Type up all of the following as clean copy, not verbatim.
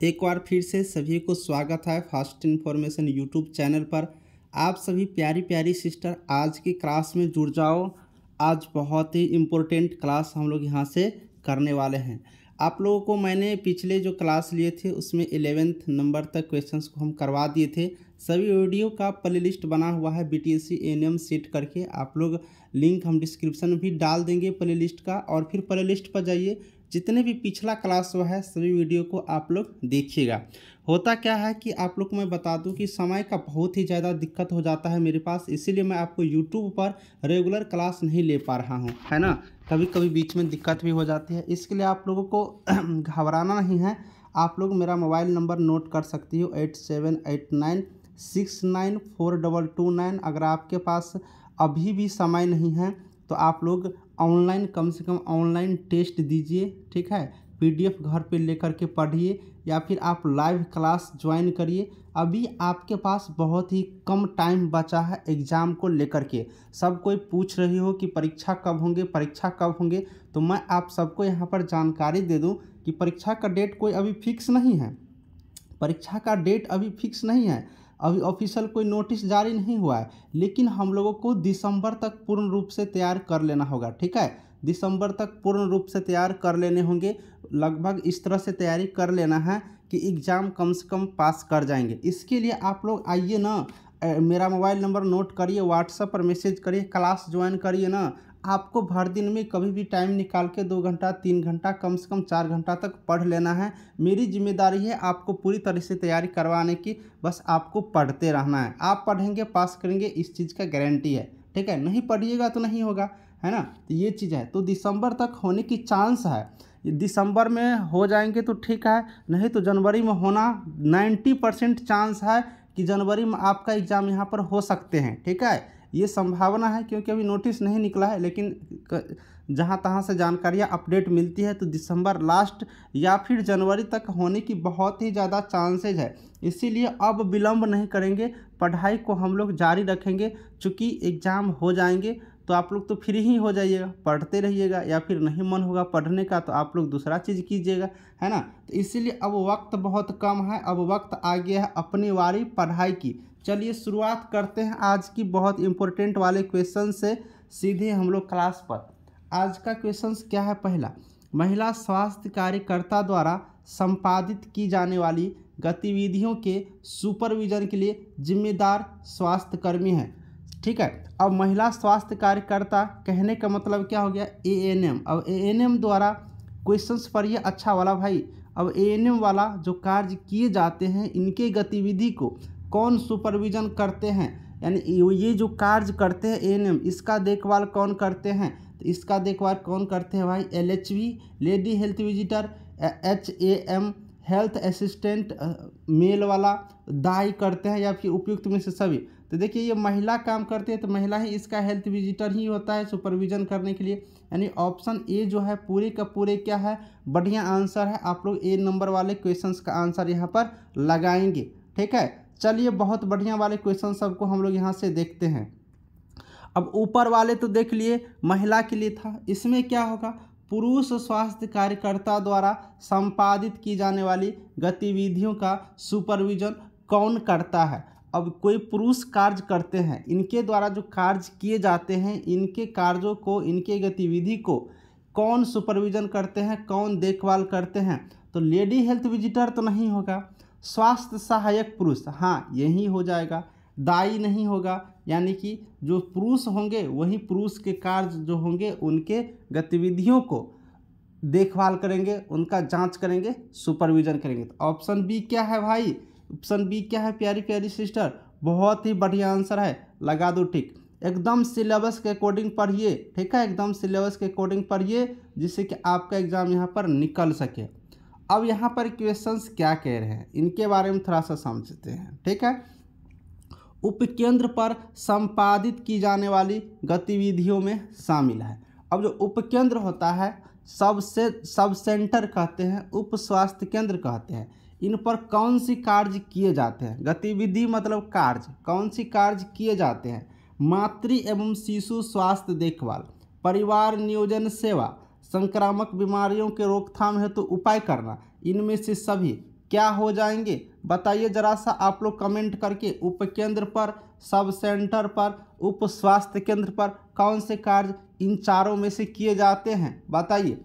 एक बार फिर से सभी को स्वागत है फास्ट इन्फॉर्मेशन यूट्यूब चैनल पर। आप सभी प्यारी प्यारी सिस्टर आज की क्लास में जुड़ जाओ। आज बहुत ही इम्पोर्टेंट क्लास हम लोग यहाँ से करने वाले हैं। आप लोगों को मैंने पिछले जो क्लास लिए थे उसमें 11th नंबर तक क्वेश्चंस को हम करवा दिए थे। सभी वीडियो का प्लेलिस्ट बना हुआ है BTSC A&M सेट करके। आप लोग लिंक हम डिस्क्रिप्शन में भी डाल देंगे प्लेलिस्ट का, और फिर प्लेलिस्ट पर जाइए, जितने भी पिछला क्लास हुआ है सभी वीडियो को आप लोग देखिएगा। होता क्या है कि आप लोग को मैं बता दूं कि समय का बहुत ही ज़्यादा दिक्कत हो जाता है मेरे पास, इसीलिए मैं आपको यूट्यूब पर रेगुलर क्लास नहीं ले पा रहा हूं, है ना। कभी कभी बीच में दिक्कत भी हो जाती है, इसके लिए आप लोगों को घबराना नहीं है। आप लोग मेरा मोबाइल नंबर नोट कर सकती हो 8789694229। अगर आपके पास अभी भी समय नहीं है तो आप लोग ऑनलाइन कम से कम ऑनलाइन टेस्ट दीजिए, ठीक है। PDF घर पे लेकर के पढ़िए या फिर आप लाइव क्लास ज्वाइन करिए। अभी आपके पास बहुत ही कम टाइम बचा है एग्ज़ाम को लेकर के। सब कोई पूछ रही हो कि परीक्षा कब होंगे, परीक्षा कब होंगे, तो मैं आप सबको यहाँ पर जानकारी दे दूँ कि परीक्षा का डेट कोई अभी फिक्स नहीं है। परीक्षा का डेट अभी फिक्स नहीं है, अभी ऑफिशियल कोई नोटिस जारी नहीं हुआ है, लेकिन हम लोगों को दिसंबर तक पूर्ण रूप से तैयार कर लेना होगा, ठीक है। दिसंबर तक पूर्ण रूप से तैयार कर लेने होंगे। लगभग इस तरह से तैयारी कर लेना है कि एग्ज़ाम कम से कम पास कर जाएंगे। इसके लिए आप लोग आइए ना, मेरा मोबाइल नंबर नोट करिए, व्हाट्सएप पर मैसेज करिए, क्लास ज्वाइन करिए ना। आपको भर दिन में कभी भी टाइम निकाल के 2 घंटा 3 घंटा कम से कम 4 घंटा तक पढ़ लेना है। मेरी जिम्मेदारी है आपको पूरी तरह से तैयारी करवाने की, बस आपको पढ़ते रहना है। आप पढ़ेंगे पास करेंगे, इस चीज़ का गारंटी है, ठीक है। नहीं पढ़िएगा तो नहीं होगा, है ना। तो ये चीज़ है, तो दिसंबर तक होने की चांस है। दिसंबर में हो जाएंगे तो ठीक है, नहीं तो जनवरी में होना 90% चांस है कि जनवरी में आपका एग्ज़ाम यहाँ पर हो सकते हैं, ठीक है। ये संभावना है क्योंकि अभी नोटिस नहीं निकला है, लेकिन जहाँ तहाँ से जानकारियाँ अपडेट मिलती है तो दिसंबर लास्ट या फिर जनवरी तक होने की बहुत ही ज़्यादा चांसेज है। इसीलिए अब विलंब नहीं करेंगे, पढ़ाई को हम लोग जारी रखेंगे। चूँकि एग्ज़ाम हो जाएंगे तो आप लोग तो फ्री ही हो जाइएगा, पढ़ते रहिएगा, या फिर नहीं मन होगा पढ़ने का तो आप लोग दूसरा चीज़ कीजिएगा, है ना। तो इसीलिए अब वक्त बहुत कम है, अब वक्त आ गया है अपनी बारी पढ़ाई की। चलिए शुरुआत करते हैं आज की बहुत इंपॉर्टेंट वाले क्वेश्चन से, सीधे हम लोग क्लास पर। आज का क्वेश्चन क्या है? पहला, महिला स्वास्थ्य कार्यकर्ता द्वारा संपादित की जाने वाली गतिविधियों के सुपरविजन के लिए जिम्मेदार स्वास्थ्यकर्मी है, ठीक है। अब महिला स्वास्थ्य कार्यकर्ता कहने का मतलब क्या हो गया? ANM। अब ANM द्वारा क्वेश्चंस पढ़िए अच्छा वाला भाई। अब ANM वाला जो कार्य किए जाते हैं, इनके गतिविधि को कौन सुपरविजन करते हैं, यानी ये जो कार्य करते हैं ANM, इसका देखभाल कौन करते हैं? तो इसका देखभाल कौन करते हैं भाई? LHV lady health visitor, HAM health assistant male वाला, दाई करते हैं, या फिर उपयुक्त में से सभी। तो देखिए ये महिला काम करती है तो महिला ही इसका हेल्थ विजिटर ही होता है सुपरविजन करने के लिए। यानी ऑप्शन ए जो है पूरे का पूरे क्या है? बढ़िया आंसर है। आप लोग A नंबर वाले क्वेश्चंस का आंसर यहाँ पर लगाएंगे, ठीक है। चलिए बहुत बढ़िया वाले क्वेश्चन सबको हम लोग यहाँ से देखते हैं। अब ऊपर वाले तो देख लिए महिला के लिए था, इसमें क्या होगा? पुरुष स्वास्थ्य कार्यकर्ता द्वारा संपादित की जाने वाली गतिविधियों का सुपरविजन कौन करता है? अब कोई पुरुष कार्य करते हैं, इनके द्वारा जो कार्य किए जाते हैं, इनके कार्यों को, इनके गतिविधि को कौन सुपरविजन करते हैं, कौन देखभाल करते हैं? तो लेडी हेल्थ विजिटर तो नहीं होगा, स्वास्थ्य सहायक पुरुष, हाँ यही हो जाएगा। दाई नहीं होगा, यानी कि जो पुरुष होंगे वही पुरुष के कार्य जो होंगे उनके गतिविधियों को देखभाल करेंगे, उनका जांच करेंगे, सुपरविजन करेंगे। तो ऑप्शन बी क्या है भाई? ऑप्शन बी क्या है प्यारी प्यारी सिस्टर? बहुत ही बढ़िया आंसर है, लगा दो टिक। एकदम सिलेबस के अकॉर्डिंग पढ़िए, ठीक है, एकदम सिलेबस के अकॉर्डिंग पढ़िए, जिससे कि आपका एग्जाम यहाँ पर निकल सके। अब यहाँ पर क्वेश्चंस क्या कह रहे हैं इनके बारे में थोड़ा सा समझते हैं, ठीक है। उपकेंद्र पर संपादित की जाने वाली गतिविधियों में शामिल है। अब जो उपकेंद्र होता है, सब सेंटर कहते हैं, उप स्वास्थ्य केंद्र कहते हैं, इन पर कौन सी कार्य किए जाते हैं? गतिविधि मतलब कार्य, कौन सी कार्य किए जाते हैं? मातृ एवं शिशु स्वास्थ्य देखभाल, परिवार नियोजन सेवा, संक्रामक बीमारियों के रोकथाम हेतु उपाय करना, इनमें से सभी क्या हो जाएंगे? बताइए जरा सा आप लोग कमेंट करके। उप केंद्र पर, सब सेंटर पर, उप स्वास्थ्य केंद्र पर कौन से कार्य इन चारों में से किए जाते हैं? बताइए।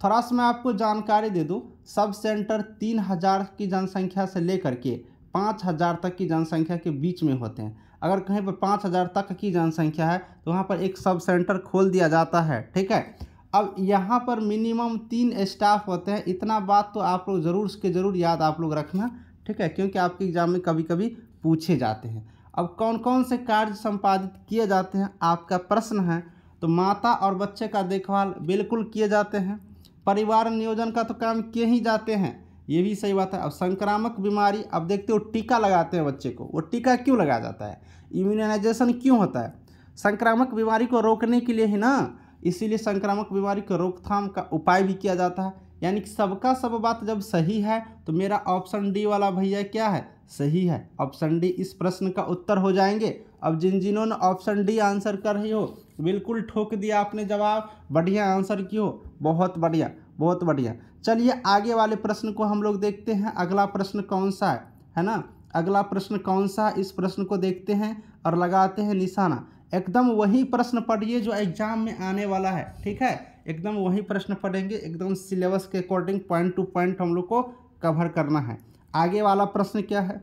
थोड़ा सा मैं आपको जानकारी दे दूं, सब सेंटर 3000 की जनसंख्या से लेकर के 5000 तक की जनसंख्या के बीच में होते हैं। अगर कहीं पर 5000 तक की जनसंख्या है तो वहाँ पर एक सब सेंटर खोल दिया जाता है, ठीक है। अब यहाँ पर मिनिमम 3 स्टाफ होते हैं। इतना बात तो आप लोग ज़रूर उसके ज़रूर याद आप लोग रखना, ठीक है, क्योंकि आपके एग्जाम में कभी कभी पूछे जाते हैं। अब कौन कौन से कार्य संपादित किए जाते हैं आपका प्रश्न है, तो माता और बच्चे का देखभाल बिल्कुल किए जाते हैं। परिवार नियोजन का तो काम किए ही जाते हैं, ये भी सही बात है। अब संक्रामक बीमारी, अब देखते हो टीका लगाते हैं बच्चे को, वो टीका क्यों लगाया जाता है? इम्यूनाइजेशन क्यों होता है? संक्रामक बीमारी को रोकने के लिए ही ना, इसीलिए संक्रामक बीमारी को रोकथाम का उपाय भी किया जाता है। यानी कि सबका सब बात जब सही है तो मेरा ऑप्शन डी वाला भैया क्या है? सही है। ऑप्शन डी इस प्रश्न का उत्तर हो जाएंगे। अब जिन्होंने ऑप्शन डी आंसर कर रही हो, बिल्कुल ठोक दिया आपने जवाब, बढ़िया आंसर किया, बहुत बढ़िया, बहुत बढ़िया। चलिए आगे वाले प्रश्न को हम लोग देखते हैं। अगला प्रश्न कौन सा है ना? अगला प्रश्न कौन सा, इस प्रश्न को देखते हैं और लगाते हैं निशाना। एकदम वही प्रश्न पढ़िए जो एग्जाम में आने वाला है, ठीक है। एकदम वही प्रश्न पढ़ेंगे, एकदम सिलेबस के अकॉर्डिंग पॉइंट टू पॉइंट हम लोग को कवर करना है। आगे वाला प्रश्न क्या है?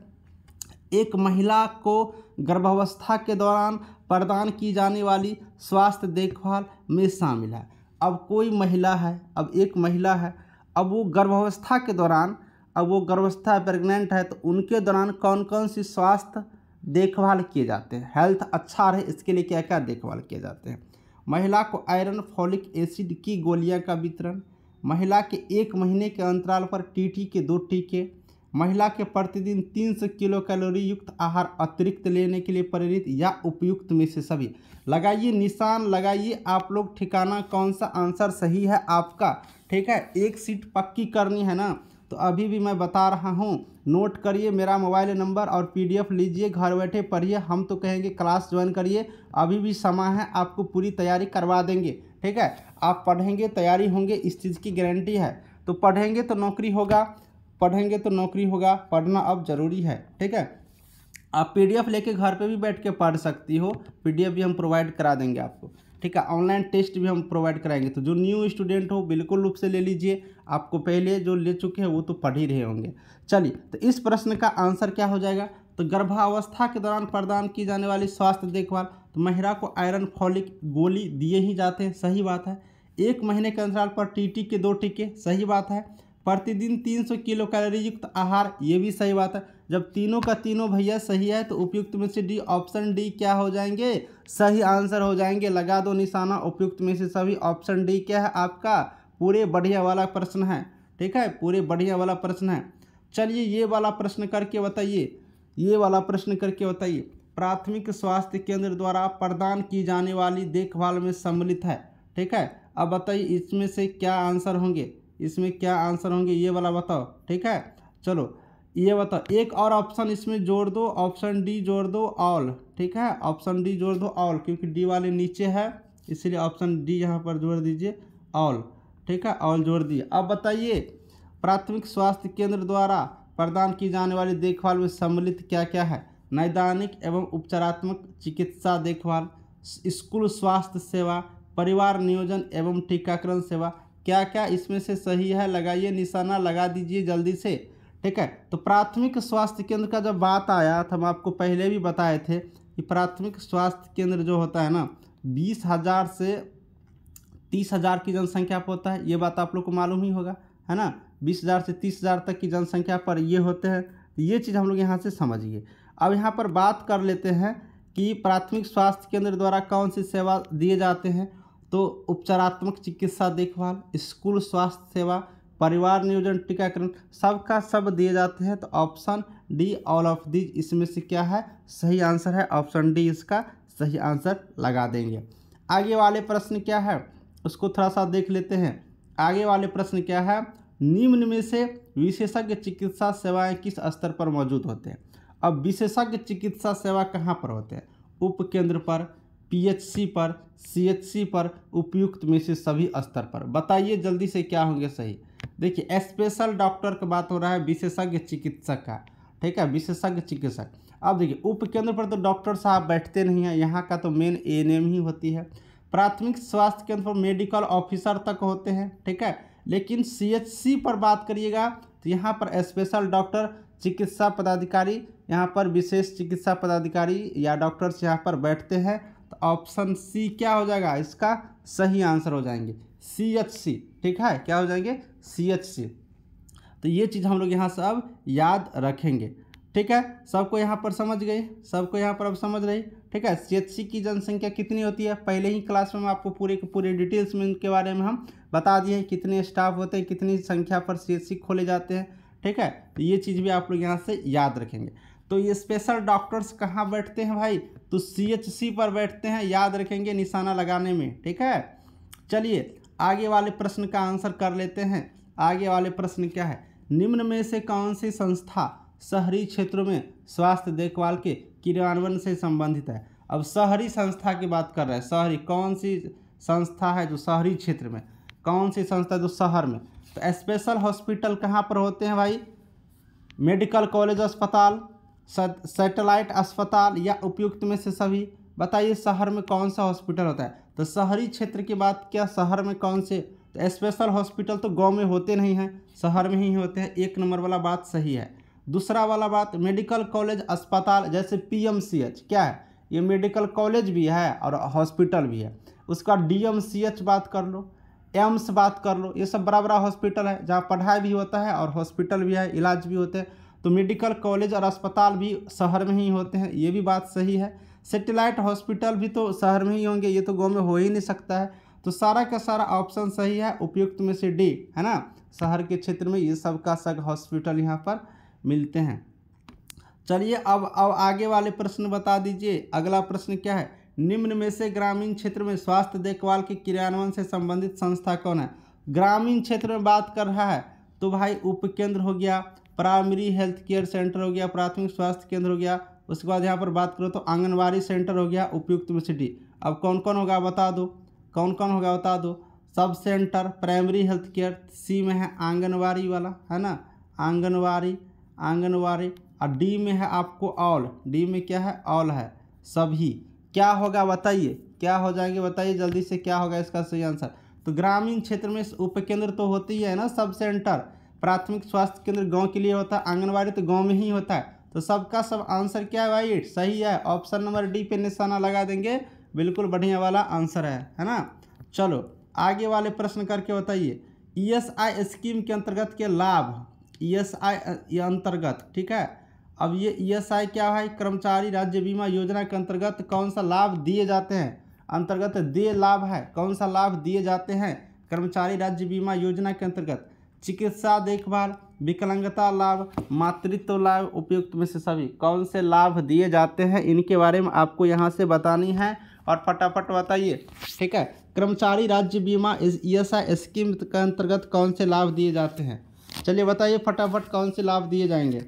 एक महिला को गर्भावस्था के दौरान प्रदान की जाने वाली स्वास्थ्य देखभाल में शामिल है। अब कोई महिला है, अब एक महिला है, अब वो गर्भावस्था के दौरान, अब वो गर्भावस्था प्रेग्नेंट है, तो उनके दौरान कौन कौन सी स्वास्थ्य देखभाल किए जाते हैं? हेल्थ अच्छा रहे इसके लिए क्या क्या देखभाल किए जाते हैं? महिला को आयरन फॉलिक एसिड की गोलियां का वितरण, महिला के 1 महीने के अंतराल पर टीटी के 2 टीके, महिला के प्रतिदिन 300 किलो कैलोरी युक्त आहार अतिरिक्त लेने के लिए प्रेरित, या उपयुक्त में से सभी। लगाइए निशान, लगाइए आप लोग ठिकाना, कौन सा आंसर सही है आपका, ठीक है। एक सीट पक्की करनी है ना, तो अभी भी मैं बता रहा हूँ, नोट करिए मेरा मोबाइल नंबर और पीडीएफ लीजिए, घर बैठे पढ़िए। हम तो कहेंगे क्लास ज्वाइन करिए, अभी भी समय है, आपको पूरी तैयारी करवा देंगे, ठीक है। आप पढ़ेंगे, तैयारी होंगे, इस चीज़ की गारंटी है। तो पढ़ेंगे तो नौकरी होगा, पढ़ेंगे तो नौकरी होगा, पढ़ना अब ज़रूरी है, ठीक है। आप पीडीएफ लेके घर पे भी बैठ के पढ़ सकती हो, पीडीएफ भी हम प्रोवाइड करा देंगे आपको, ठीक है। ऑनलाइन टेस्ट भी हम प्रोवाइड कराएंगे। तो जो न्यू स्टूडेंट हो बिल्कुल रूप से ले लीजिए, आपको पहले जो ले चुके हैं वो तो पढ़ ही रहे होंगे। चलिए, तो इस प्रश्न का आंसर क्या हो जाएगा? तो गर्भावस्था के दौरान प्रदान की जाने वाली स्वास्थ्य देखभाल, तो महिला को आयरन फॉलिक गोली दिए ही जाते हैं, सही बात है। 1 महीने के अंतराल पर टीटी के 2 टीके, सही बात है। प्रतिदिन 300 किलो कैलोरी युक्त आहार, ये भी सही बात है। जब तीनों का तीनों भैया सही है तो उपयुक्त में से डी, ऑप्शन डी क्या हो जाएंगे? सही आंसर हो जाएंगे। लगा दो निशाना, उपयुक्त में से सभी, ऑप्शन डी क्या है आपका? पूरे बढ़िया वाला प्रश्न है, ठीक है, पूरे बढ़िया वाला प्रश्न है। चलिए ये वाला प्रश्न करके बताइए, ये वाला प्रश्न करके बताइए। प्राथमिक स्वास्थ्य केंद्र द्वारा प्रदान की जाने वाली देखभाल में सम्मिलित है, ठीक है। अब बताइए इसमें से क्या आंसर होंगे, इसमें क्या आंसर होंगे, ये वाला बताओ, ठीक है। चलो ये बताओ, एक और ऑप्शन इसमें जोड़ दो, ऑप्शन डी जोड़ दो, ऑल, ठीक है। ऑप्शन डी जोड़ दो ऑल, क्योंकि डी वाले नीचे है इसलिए ऑप्शन डी यहाँ पर जोड़ दीजिए, ऑल, ठीक है, ऑल जोड़ दिए। अब बताइए प्राथमिक स्वास्थ्य केंद्र द्वारा प्रदान की जाने वाली देखभाल में सम्मिलित क्या क्या है? नैदानिक एवं उपचारात्मक चिकित्सा देखभाल, स्कूल स्वास्थ्य सेवा, परिवार नियोजन एवं टीकाकरण सेवा। क्या क्या इसमें से सही है? लगाइए निशाना, लगा दीजिए जल्दी से, ठीक है। तो प्राथमिक स्वास्थ्य केंद्र का जब बात आया तो हम आपको पहले भी बताए थे कि प्राथमिक स्वास्थ्य केंद्र जो होता है ना, 20,000 से 30,000 की जनसंख्या पर होता है। ये बात आप लोग को मालूम ही होगा, है ना। 20,000 से 30,000 तक की जनसंख्या पर ये होते हैं। तो ये चीज़ हम लोग यहाँ से समझिए। अब यहाँ पर बात कर लेते हैं कि प्राथमिक स्वास्थ्य केंद्र द्वारा कौन सी सेवा दिए जाते हैं। तो उपचारात्मक चिकित्सा देखभाल, स्कूल स्वास्थ्य सेवा, परिवार नियोजन, टीकाकरण, सबका सब दिए जाते हैं। तो option D all of these इसमें से क्या है? सही आंसर है, ऑप्शन डी इसका सही आंसर लगा देंगे। आगे वाले प्रश्न क्या है उसको थोड़ा सा देख लेते हैं। आगे वाले प्रश्न क्या है? निम्न में से विशेषज्ञ चिकित्सा सेवाएं किस स्तर पर मौजूद होते हैं? अब विशेषज्ञ चिकित्सा सेवा कहाँ पर होते हैं? उप केंद्र पर, पीएचसी पर, सीएचसी पर, उपयुक्त में से सभी स्तर पर। बताइए जल्दी से क्या होंगे सही। देखिए स्पेशल डॉक्टर की बात हो रहा है, विशेषज्ञ चिकित्सक का, ठीक है, विशेषज्ञ चिकित्सक। अब देखिए उप केंद्र पर तो डॉक्टर साहब बैठते नहीं हैं, यहाँ का तो मेन एएनएम ही होती है। प्राथमिक स्वास्थ्य केंद्र पर मेडिकल ऑफिसर तक होते हैं, ठीक है। लेकिन सीएचसी पर बात करिएगा तो यहाँ पर स्पेशल डॉक्टर, चिकित्सा पदाधिकारी, यहाँ पर विशेष चिकित्सा पदाधिकारी या डॉक्टर्स यहाँ पर बैठते हैं। तो ऑप्शन सी क्या हो जाएगा, इसका सही आंसर हो जाएंगे सीएचसी, ठीक है, क्या हो जाएंगे सीएचसी। तो ये चीज़ हम लोग यहाँ से अब याद रखेंगे, ठीक है। सबको यहाँ पर समझ गए, सबको यहाँ पर अब समझ रही, ठीक है। सीएचसी की जनसंख्या कितनी होती है, पहले ही क्लास में आपको पूरे के पूरे डिटेल्स में इनके बारे में हम बता दिए हैं, कितने स्टाफ होते हैं, कितनी संख्या पर सीएचसी खोले जाते हैं, ठीक है। तो ये चीज़ भी आप लोग यहाँ से याद रखेंगे। तो ये स्पेशल डॉक्टर्स कहाँ बैठते हैं भाई, तो सीएचसी पर बैठते हैं, याद रखेंगे निशाना लगाने में, ठीक है। चलिए आगे वाले प्रश्न का आंसर कर लेते हैं। आगे वाले प्रश्न क्या है, निम्न में से कौन सी संस्था शहरी क्षेत्रों में स्वास्थ्य देखभाल के क्रियान्वयन से संबंधित है। अब शहरी संस्था की बात कर रहे हैं, शहरी कौन सी संस्था है जो शहरी क्षेत्र में, कौन सी संस्था जो शहर में। तो स्पेशल हॉस्पिटल कहाँ पर होते हैं भाई, मेडिकल कॉलेज अस्पताल, सैटेलाइट अस्पताल या उपयुक्त में से सभी। बताइए शहर में कौन सा हॉस्पिटल होता है। तो शहरी क्षेत्र की बात क्या, शहर में कौन से, तो स्पेशल हॉस्पिटल तो गांव में होते नहीं हैं, शहर में ही होते हैं, एक नंबर वाला बात सही है। दूसरा वाला बात, मेडिकल कॉलेज अस्पताल जैसे पीएमसीएच क्या है, ये मेडिकल कॉलेज भी है और हॉस्पिटल भी है। उसका डीएमसीएच बात कर लो, एम्स बात कर लो, ये सब बड़ा बड़ा हॉस्पिटल है जहाँ पढ़ाई भी होता है और हॉस्पिटल भी है, इलाज भी होते हैं। तो मेडिकल कॉलेज और अस्पताल भी शहर में ही होते हैं, ये भी बात सही है। सैटेलाइट हॉस्पिटल भी तो शहर में ही होंगे, ये तो गाँव में हो ही नहीं सकता है। तो सारा का सारा ऑप्शन सही है, उपयुक्त में से डी है ना, शहर के क्षेत्र में ये सब का सब हॉस्पिटल यहाँ पर मिलते हैं। चलिए अब आगे वाले प्रश्न बता दीजिए। अगला प्रश्न क्या है, निम्न में से ग्रामीण क्षेत्र में स्वास्थ्य देखभाल के क्रियान्वयन से संबंधित संस्था कौन है। ग्रामीण क्षेत्र में बात कर रहा है तो भाई उप केंद्र हो गया, प्राइमरी हेल्थ केयर सेंटर हो गया, प्राथमिक स्वास्थ्य केंद्र हो गया। उसके बाद यहाँ पर बात करो तो आंगनबाड़ी सेंटर हो गया, उपयुक्त में से डी। अब कौन कौन होगा बता दो, कौन कौन होगा बता दो। Sub centre, primary health care, सी में है आंगनबाड़ी वाला है ना, आंगनबाड़ी और डी में है आपको ऑल, डी में क्या है ऑल है, सभी। क्या होगा बताइए, क्या हो जाएंगे बताइए जल्दी से, क्या होगा इसका सही आंसर। तो ग्रामीण क्षेत्र में उप केंद्र तो होती है ना, सब सेंटर, प्राथमिक स्वास्थ्य केंद्र गांव के लिए होता है, आंगनबाड़ी तो गांव में ही होता है। तो सबका सब आंसर क्या है भाई, सही है। ऑप्शन नंबर डी पे निशाना लगा देंगे, बिल्कुल बढ़िया वाला आंसर है ना। चलो आगे वाले प्रश्न करके बताइए, ईएसआई स्कीम के अंतर्गत के लाभ, ईएसआई अंतर्गत, ठीक है। अब ये ईएसआई क्या है, कर्मचारी राज्य बीमा योजना के अंतर्गत कौन सा लाभ दिए जाते हैं, अंतर्गत दे लाभ है, कौन सा लाभ दिए जाते हैं कर्मचारी राज्य बीमा योजना के अंतर्गत। चिकित्सा देखभाल, विकलांगता लाभ, मातृत्व लाभ, उपयुक्त में से सभी। कौन से लाभ दिए जाते हैं इनके बारे में आपको यहाँ से बतानी है और फटाफट बताइए, ठीक है। कर्मचारी राज्य बीमा ईएसआई स्कीम के अंतर्गत कौन से लाभ दिए जाते हैं, चलिए बताइए फटाफट कौन से लाभ दिए जाएंगे।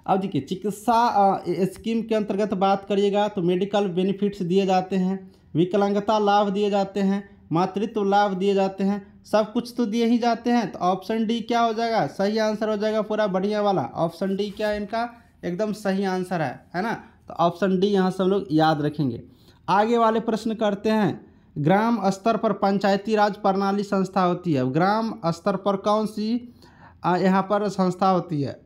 अब देखिए चिकित्सा स्कीम के अंतर्गत बात करिएगा तो मेडिकल बेनिफिट्स दिए जाते हैं, विकलांगता लाभ दिए जाते हैं, मातृत्व लाभ दिए जाते हैं, सब कुछ तो दिए ही जाते हैं। तो ऑप्शन डी क्या हो जाएगा, सही आंसर हो जाएगा पूरा बढ़िया वाला। ऑप्शन डी क्या है इनका, एकदम सही आंसर है ना। तो ऑप्शन डी यहाँ सब लोग याद रखेंगे। आगे वाले प्रश्न करते हैं, ग्राम स्तर पर पंचायती राज प्रणाली संस्था होती है, ग्राम स्तर पर कौन सी यहाँ पर संस्था होती है।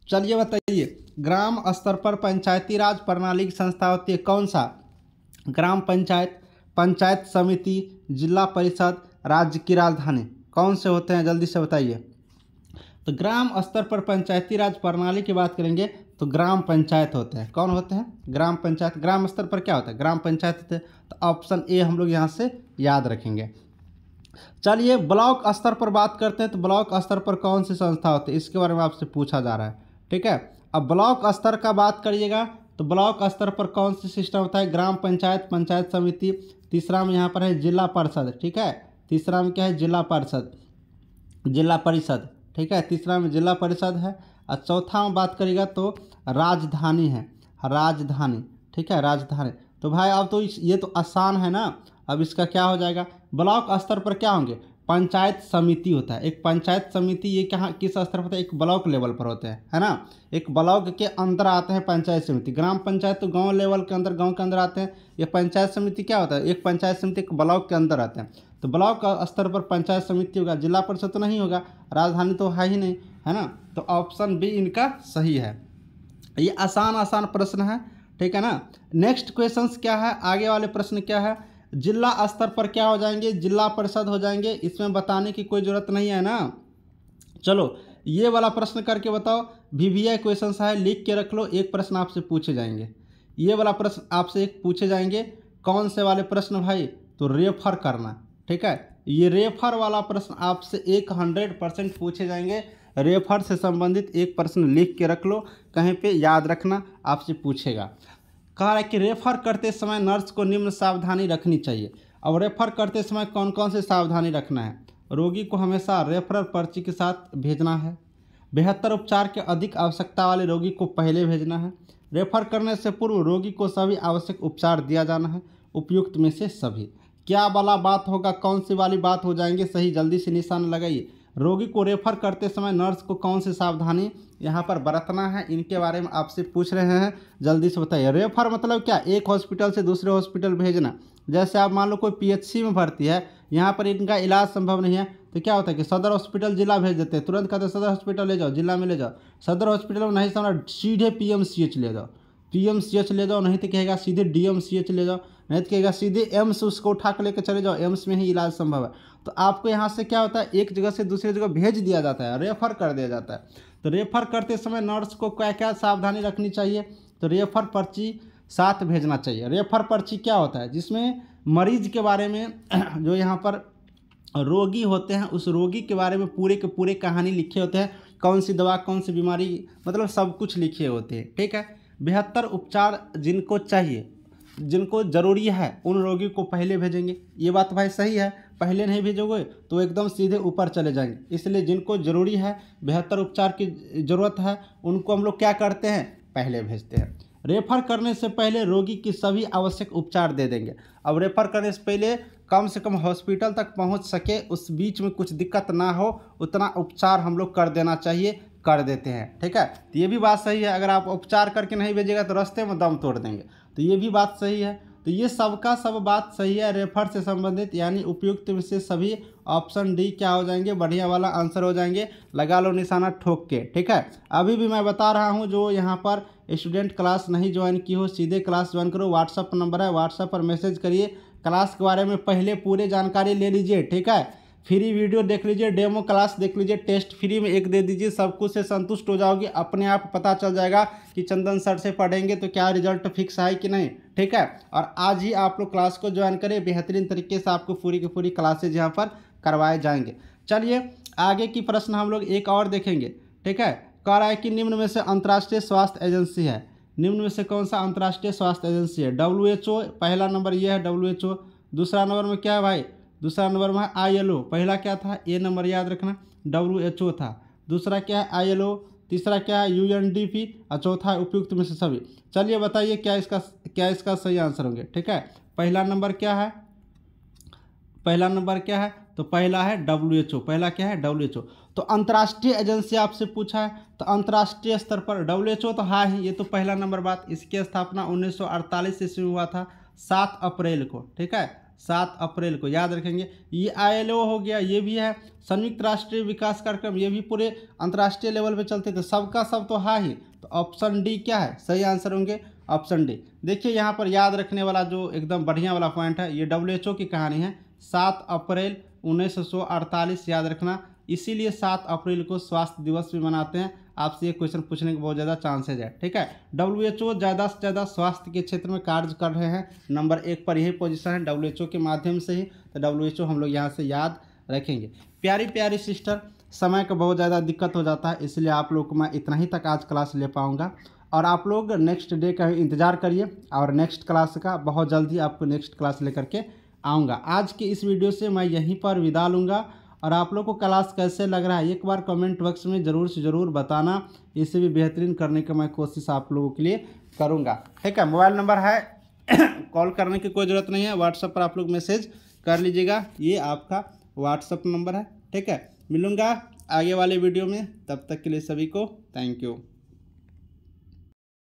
चलिए बताइए, ग्राम स्तर पर पंचायती राज प्रणाली की संस्था होती है कौन सा, ग्राम पंचायत, पंचायत समिति, जिला परिषद, राज्य की राजधानी, कौन से होते हैं जल्दी से बताइए। तो ग्राम स्तर पर पंचायती राज प्रणाली की बात करेंगे तो ग्राम पंचायत होते हैं, कौन होते हैं, ग्राम पंचायत। ग्राम स्तर पर क्या होता है, ग्राम पंचायत होते हैं। तो ऑप्शन ए हम लोग यहाँ से याद रखेंगे। चलिए ब्लॉक स्तर पर बात करते हैं तो ब्लॉक स्तर पर कौन सी संस्था होती है, इसके बारे में आपसे पूछा जा रहा है, ठीक है। अब ब्लॉक स्तर का बात करिएगा तो ब्लॉक स्तर पर कौन सी सिस्टम होता है, ग्राम पंचायत, पंचायत समिति, तीसरा में यहाँ पर है जिला परिषद, ठीक है। तीसरा में क्या है, जिला परिषद, जिला परिषद, ठीक है, तीसरा में जिला परिषद है। और चौथा में बात करिएगा तो राजधानी है, राजधानी, ठीक है, राजधानी। तो भाई अब तो ये तो आसान है ना, अब इसका क्या हो जाएगा, ब्लॉक स्तर पर क्या होंगे, पंचायत समिति होता है। एक पंचायत समिति ये कहाँ किस स्तर पर होता है, एक ब्लॉक लेवल पर होते हैं, है ना। एक ब्लॉक के अंदर आते हैं पंचायत समिति। ग्राम पंचायत तो गांव लेवल के अंदर, गांव के अंदर आते हैं। ये पंचायत समिति क्या होता है, एक पंचायत समिति एक ब्लॉक के अंदर आते हैं। तो ब्लॉक स्तर पर पंचायत समिति होगा, जिला परिषद तो नहीं होगा, राजधानी तो है ही नहीं, है ना। तो ऑप्शन बी इनका सही है। ये आसान प्रश्न है, ठीक है ना। नेक्स्ट क्वेश्चन क्या है, आगे वाले प्रश्न क्या है, जिला स्तर पर क्या हो जाएंगे, जिला परिषद हो जाएंगे। इसमें बताने की कोई ज़रूरत नहीं है ना। चलो ये वाला प्रश्न करके बताओ, VVI क्वेश्चन है, लिख के रख लो। एक प्रश्न आपसे पूछे जाएंगे, ये वाला प्रश्न आपसे एक पूछे जाएंगे। कौन से वाले प्रश्न भाई, तो रेफर करना, ठीक है। ये रेफर वाला प्रश्न आपसे 100% पूछे जाएंगे। रेफर से संबंधित एक प्रश्न लिख के रख लो, कहीं पे याद रखना, आपसे पूछेगा। कह रहा है कि रेफर करते समय नर्स को निम्न सावधानी रखनी चाहिए। अब रेफर करते समय कौन कौन से सावधानी रखना है, रोगी को हमेशा रेफरल पर्ची के साथ भेजना है। बेहतर उपचार के अधिक आवश्यकता वाले रोगी को पहले भेजना है। रेफर करने से पूर्व रोगी को सभी आवश्यक उपचार दिया जाना है, उपयुक्त में से सभी। क्या वाला बात होगा, कौन सी वाली बात हो जाएंगे सही, जल्दी से निशान लगाइए। रोगी को रेफर करते समय नर्स को कौन सी सावधानी यहाँ पर बरतना है, इनके बारे में आपसे पूछ रहे हैं, जल्दी से बताइए। रेफर मतलब क्या, एक हॉस्पिटल से दूसरे हॉस्पिटल भेजना। जैसे आप मान लो कोई PHC में भर्ती है, यहाँ पर इनका इलाज संभव नहीं है, तो क्या होता है कि सदर हॉस्पिटल जिला भेज देते हैं, तुरंत कहते हैं सदर हॉस्पिटल ले जाओ, जिला में ले जाओ। सदर हॉस्पिटल में नहीं समझ, सीधे PMCH ले जाओ, PMCH ले जाओ, नहीं तो कहेगा सीधे DMCH ले जाओ, नहीं तो कहेगा सीधे एम्स उसको उठा कर लेकर चले जाओ, एम्स में ही इलाज संभव है। तो आपको यहाँ से क्या होता है, एक जगह से दूसरी जगह भेज दिया जाता है, रेफर कर दिया जाता है। तो रेफर करते समय नर्स को क्या क्या सावधानी रखनी चाहिए, तो रेफर पर्ची साथ भेजना चाहिए। रेफर पर्ची क्या होता है, जिसमें मरीज के बारे में जो यहाँ पर रोगी होते हैं उस रोगी के बारे में पूरे के पूरे कहानी लिखे होते हैं, कौन सी दवा कौन सी बीमारी, मतलब सब कुछ लिखे होते हैं, ठीक है। बेहतर उपचार जिनको चाहिए, जिनको ज़रूरी है, उन रोगी को पहले भेजेंगे। ये बात भाई सही है, पहले नहीं भेजोगे तो एकदम सीधे ऊपर चले जाएंगे। इसलिए जिनको ज़रूरी है, बेहतर उपचार की ज़रूरत है, उनको हम लोग क्या करते हैं, पहले भेजते हैं। रेफर करने से पहले रोगी की सभी आवश्यक उपचार दे देंगे। अब रेफर करने से पहले कम से कम हॉस्पिटल तक पहुंच सके, उस बीच में कुछ दिक्कत ना हो, उतना उपचार हम लोग कर देना चाहिए, कर देते हैं, ठीक है। तो ये भी बात सही है, अगर आप उपचार करके नहीं भेजिएगा तो रास्ते में दम तोड़ देंगे, तो ये भी बात सही है। तो ये सबका सब बात सही है रेफर से संबंधित, यानी उपयुक्त में से सभी। ऑप्शन डी क्या हो जाएंगे, बढ़िया वाला आंसर हो जाएंगे। लगा लो निशाना ठोक के, ठीक है। अभी भी मैं बता रहा हूँ, जो यहाँ पर स्टूडेंट क्लास नहीं ज्वाइन की हो, सीधे क्लास ज्वाइन करो। व्हाट्सअप नंबर है, व्हाट्सअप पर मैसेज करिए, क्लास के बारे में पहले पूरी जानकारी ले लीजिए, ठीक है। फ्री वीडियो देख लीजिए, डेमो क्लास देख लीजिए, टेस्ट फ्री में एक दे दीजिए, सब कुछ से संतुष्ट हो जाओगे। अपने आप पता चल जाएगा कि चंदन सर से पढ़ेंगे तो क्या रिजल्ट फिक्स है कि नहीं, ठीक है। और आज ही आप लोग क्लास को ज्वाइन करें, बेहतरीन तरीके से आपको पूरी की पूरी क्लासेज यहाँ पर करवाए जाएंगे। चलिए आगे की प्रश्न हम लोग एक और देखेंगे, ठीक है। कह रहा है कि निम्न में से अंतर्राष्ट्रीय स्वास्थ्य एजेंसी है, निम्न में से कौन सा अंतर्राष्ट्रीय स्वास्थ्य एजेंसी है। WHO, पहला नंबर ये है WHO। दूसरा नंबर में क्या है भाई, दूसरा नंबर में है ILO। पहला क्या था, ए नंबर याद रखना, WHO था। दूसरा क्या है ILO, तीसरा क्या है UNDP, और चौथा है उपयुक्त में से सभी। चलिए बताइए क्या इसका सही आंसर होंगे, ठीक है। पहला नंबर क्या है, पहला नंबर क्या है, तो पहला है WHO। पहला क्या है, WHO। तो अंतर्राष्ट्रीय एजेंसी आपसे पूछा है, तो अंतर्राष्ट्रीय स्तर पर WHO तो है ही, ये तो पहला नंबर बात। इसकी स्थापना 1948 ईस्वी में हुआ था, 7 अप्रैल को, ठीक है, 7 अप्रैल को, याद रखेंगे। ये ILO हो गया, ये भी है संयुक्त राष्ट्रीय विकास कार्यक्रम, ये भी पूरे अंतर्राष्ट्रीय लेवल पे चलते थे, सबका सब तो है ही। तो ऑप्शन डी क्या है, सही आंसर होंगे ऑप्शन डी। देखिए यहाँ पर याद रखने वाला जो एकदम बढ़िया वाला पॉइंट है, ये WHO की कहानी है, 7 अप्रैल 1948 याद रखना। इसीलिए 7 अप्रैल को स्वास्थ्य दिवस भी मनाते हैं। आपसे ये क्वेश्चन पूछने के बहुत ज़्यादा चांसेज है, ठीक है। WHO ज़्यादा से ज़्यादा स्वास्थ्य के क्षेत्र में कार्य कर रहे हैं, नंबर 1 पर यही पोजीशन है WHO के माध्यम से ही। तो WHO हम लोग यहाँ से याद रखेंगे। प्यारी प्यारी सिस्टर, समय का बहुत ज़्यादा दिक्कत हो जाता है, इसलिए आप लोग को मैं इतना ही तक आज क्लास ले पाऊँगा, और आप लोग नेक्स्ट डे का इंतज़ार करिए, और नेक्स्ट क्लास का बहुत जल्दी आपको नेक्स्ट क्लास लेकर के आऊँगा। आज की इस वीडियो से मैं यहीं पर विदा लूँगा, और आप लोग को क्लास कैसे लग रहा है एक बार कमेंट बॉक्स में ज़रूर से ज़रूर बताना। इसे भी बेहतरीन करने का मैं कोशिश आप लोगों के लिए करूँगा, ठीक है। मोबाइल नंबर है कॉल करने की कोई ज़रूरत नहीं है, व्हाट्सएप पर आप लोग मैसेज कर लीजिएगा, ये आपका व्हाट्सएप नंबर है। ठीक है, मिलूँगा आगे वाले वीडियो में, तब तक के लिए सभी को थैंक यू।